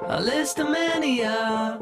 A listomania,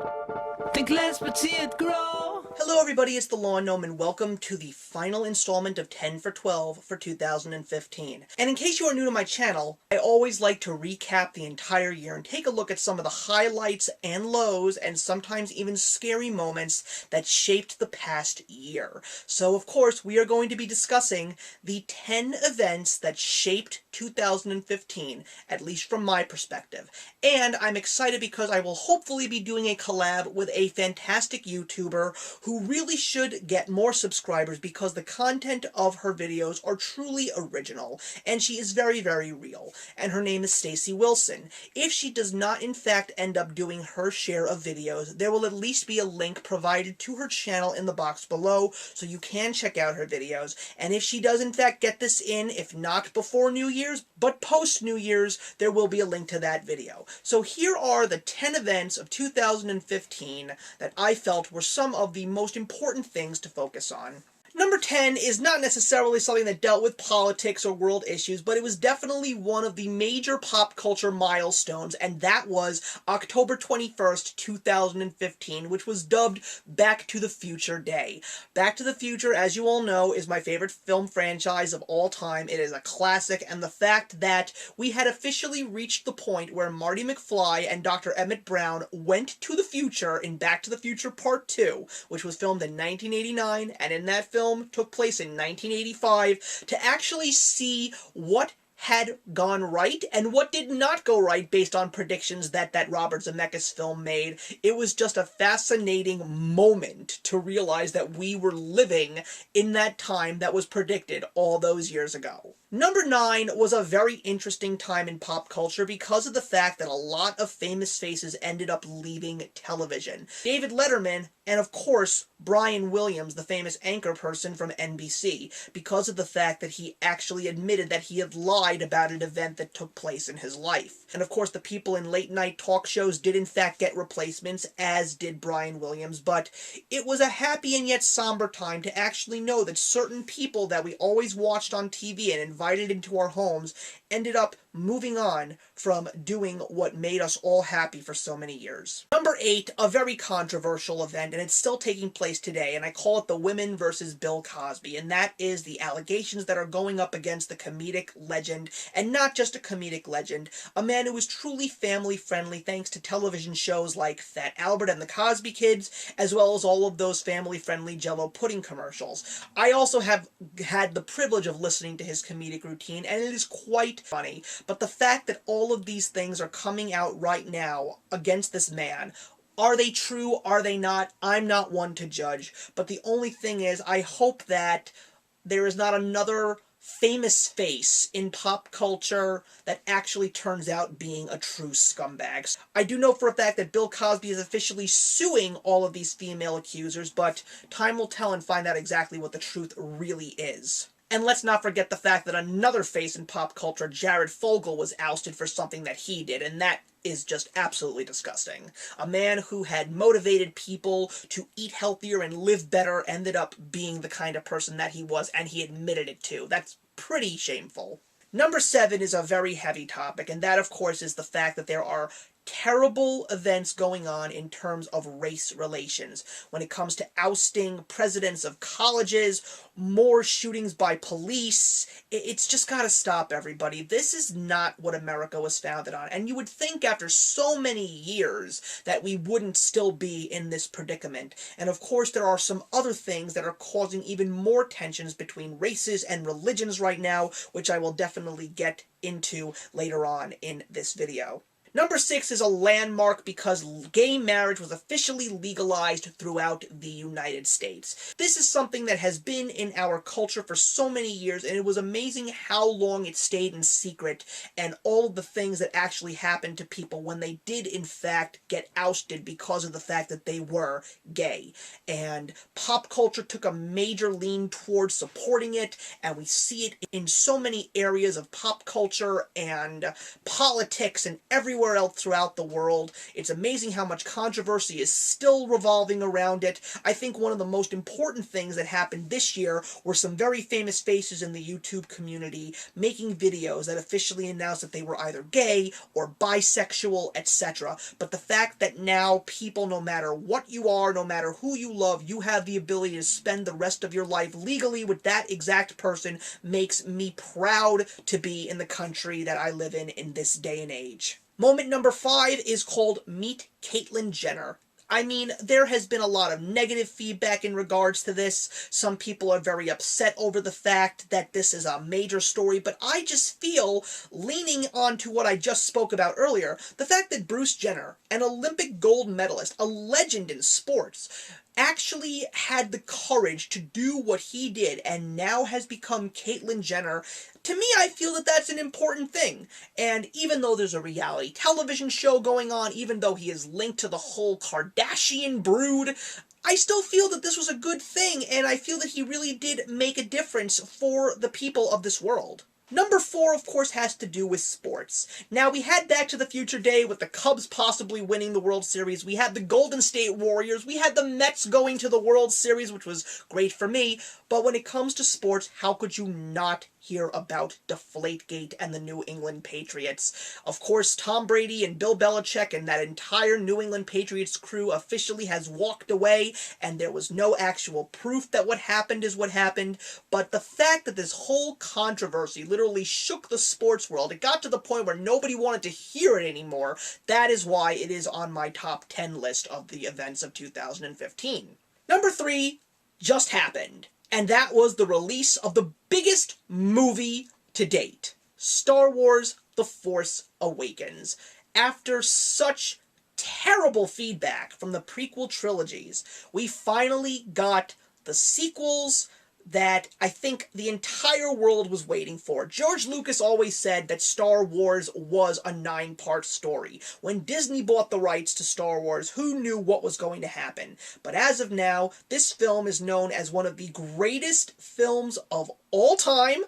think less but see it grow. Hello everybody, it's the Lawn Gnome and welcome to the final installment of 10 for 12 for 2015. And in case you are new to my channel, I always like to recap the entire year and take a look at some of the highlights and lows and sometimes even scary moments that shaped the past year. So of course we are going to be discussing the 10 events that shaped 2015, at least from my perspective. And I'm excited because I will hopefully be doing a collab with a fantastic YouTuber who really should get more subscribers because the content of her videos are truly original, and she is very, very real. And her name is Stacy Wilson. If she does not in fact end up doing her share of videos, there will at least be a link provided to her channel in the box below, so you can check out her videos. And if she does in fact get this in, if not before New Year's, but post New Year's, there will be a link to that video. So here are the 10 events of 2015 that I felt were some of the most important things to focus on. Number 10 is not necessarily something that dealt with politics or world issues, but it was definitely one of the major pop culture milestones, and that was October 21st, 2015, which was dubbed Back to the Future Day. Back to the Future, as you all know, is my favorite film franchise of all time. It is a classic, and the fact that we had officially reached the point where Marty McFly and Dr. Emmett Brown went to the future in Back to the Future Part 2, which was filmed in 1989, and in that film took place in 1985, to actually see what had gone right and what did not go right based on predictions that Robert Zemeckis film made. It was just a fascinating moment to realize that we were living in that time that was predicted all those years ago. Number 9 was a very interesting time in pop culture because of the fact that a lot of famous faces ended up leaving television. David Letterman, and of course Brian Williams, the famous anchor person from NBC, because of the fact that he actually admitted that he had lied about an event that took place in his life. And of course the people in late night talk shows did in fact get replacements, as did Brian Williams, but it was a happy and yet somber time to actually know that certain people that we always watched on TV and invited into our homes ended up moving on from doing what made us all happy for so many years. Number 8, a very controversial event, and it's still taking place today, and I call it the Women versus Bill Cosby, and that is the allegations that are going up against the comedic legend, and not just a comedic legend, a man who was truly family-friendly thanks to television shows like Fat Albert and the Cosby Kids, as well as all of those family-friendly Jell-O pudding commercials. I also have had the privilege of listening to his comedic routine, and it is quite funny, but the fact that all of these things are coming out right now against this man, are they true? Are they not? I'm not one to judge, but the only thing is, I hope that there is not another famous face in pop culture that actually turns out being a true scumbag. I do know for a fact that Bill Cosby is officially suing all of these female accusers, but time will tell and find out exactly what the truth really is. And let's not forget the fact that another face in pop culture, Jared Fogle, was ousted for something that he did, and that is just absolutely disgusting. A man who had motivated people to eat healthier and live better ended up being the kind of person that he was, and he admitted it too. That's pretty shameful. Number 7 is a very heavy topic, and that of course is the fact that there are terrible events going on in terms of race relations. When it comes to ousting presidents of colleges, more shootings by police, it's just gotta stop, everybody. This is not what America was founded on. And you would think after so many years that we wouldn't still be in this predicament. And of course there are some other things that are causing even more tensions between races and religions right now, which I will definitely get into later on in this video. Number 6 is a landmark because gay marriage was officially legalized throughout the United States. This is something that has been in our culture for so many years, and it was amazing how long it stayed in secret and all of the things that actually happened to people when they did in fact get ousted because of the fact that they were gay. And pop culture took a major lean towards supporting it, and we see it in so many areas of pop culture and politics and everywhere everywhere else throughout the world. It's amazing how much controversy is still revolving around it. I think one of the most important things that happened this year were some very famous faces in the YouTube community making videos that officially announced that they were either gay or bisexual, etc. But the fact that now people, no matter what you are, no matter who you love, you have the ability to spend the rest of your life legally with that exact person makes me proud to be in the country that I live in this day and age. Moment number 5 is called Meet Caitlyn Jenner. I mean, there has been a lot of negative feedback in regards to this. Some people are very upset over the fact that this is a major story, but I just feel, leaning on to what I just spoke about earlier, the fact that Bruce Jenner, an Olympic gold medalist, a legend in sports, actually had the courage to do what he did and now has become Caitlyn Jenner. To me, I feel that that's an important thing. And even though there's a reality television show going on, even though he is linked to the whole Kardashian brood, I still feel that this was a good thing, and I feel that he really did make a difference for the people of this world. Number 4, of course, has to do with sports. Now, we had Back to the Future Day with the Cubs possibly winning the World Series. We had the Golden State Warriors. We had the Mets going to the World Series, which was great for me. But when it comes to sports, how could you not hear about Deflategate and the New England Patriots? Of course, Tom Brady and Bill Belichick and that entire New England Patriots crew officially has walked away, and there was no actual proof that what happened is what happened. But the fact that this whole controversy literally shook the sports world, it got to the point where nobody wanted to hear it anymore. That is why it is on my top 10 list of the events of 2015. Number 3 just happened, and that was the release of the biggest movie to date, Star Wars: The Force Awakens. After such terrible feedback from the prequel trilogies, we finally got the sequels that I think the entire world was waiting for. George Lucas always said that Star Wars was a 9-part story. When Disney bought the rights to Star Wars, who knew what was going to happen? But as of now, this film is known as one of the greatest films of all time.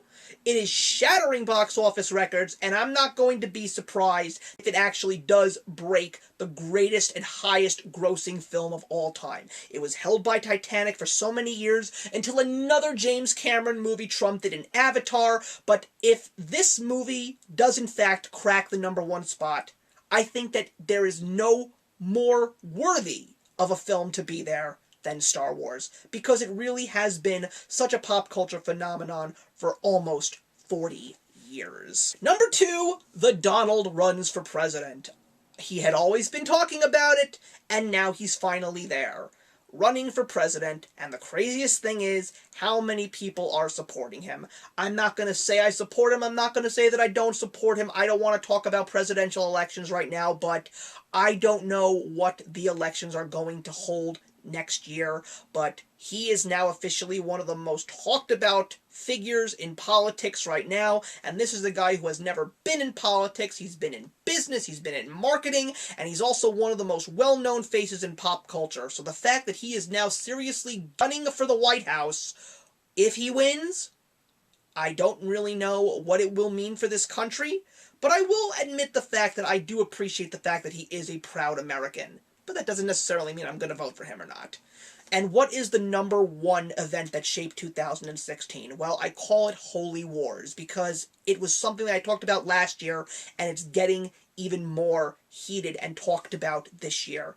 It is shattering box office records, and I'm not going to be surprised if it actually does break the greatest and highest grossing film of all time. It was held by Titanic for so many years until another James Cameron movie trumped it in Avatar, but if this movie does in fact crack the number 1 spot, I think that there is no more worthy of a film to be there than Star Wars, because it really has been such a pop culture phenomenon for almost 40 years. Number 2, the Donald runs for president. He had always been talking about it, and now he's finally there, running for president, and the craziest thing is how many people are supporting him. I'm not going to say I support him, I'm not going to say that I don't support him. I don't want to talk about presidential elections right now, but I don't know what the elections are going to hold next year, but he is now officially one of the most talked about figures in politics right now, and this is a guy who has never been in politics. He's been in business, he's been in marketing, and he's also one of the most well-known faces in pop culture. So the fact that he is now seriously gunning for the White House, if he wins, I don't really know what it will mean for this country, but I will admit the fact that I do appreciate the fact that he is a proud American. But that doesn't necessarily mean I'm going to vote for him or not. And what is the number 1 event that shaped 2016? Well, I call it Holy Wars, because it was something that I talked about last year, and it's getting even more heated and talked about this year.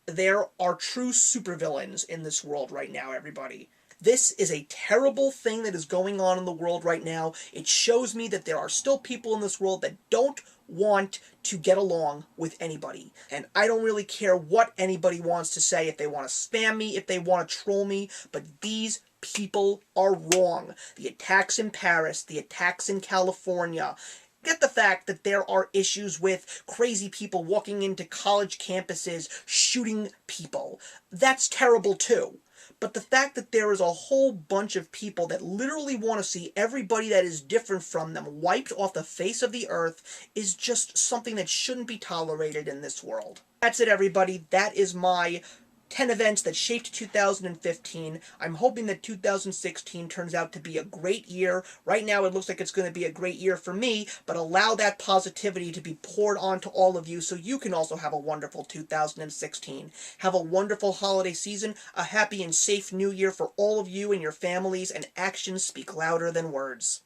There are true supervillains in this world right now, everybody. This is a terrible thing that is going on in the world right now. It shows me that there are still people in this world that don't want to get along with anybody. And I don't really care what anybody wants to say, if they want to spam me, if they want to troll me, but these people are wrong. The attacks in Paris, the attacks in California. Get the fact that there are issues with crazy people walking into college campuses, shooting people. That's terrible too. But the fact that there is a whole bunch of people that literally want to see everybody that is different from them wiped off the face of the earth is just something that shouldn't be tolerated in this world. That's it, everybody. That is my 10 events that shaped 2015. I'm hoping that 2016 turns out to be a great year. Right now it looks like it's going to be a great year for me, but allow that positivity to be poured onto all of you so you can also have a wonderful 2016. Have a wonderful holiday season, a happy and safe new year for all of you and your families, and actions speak louder than words.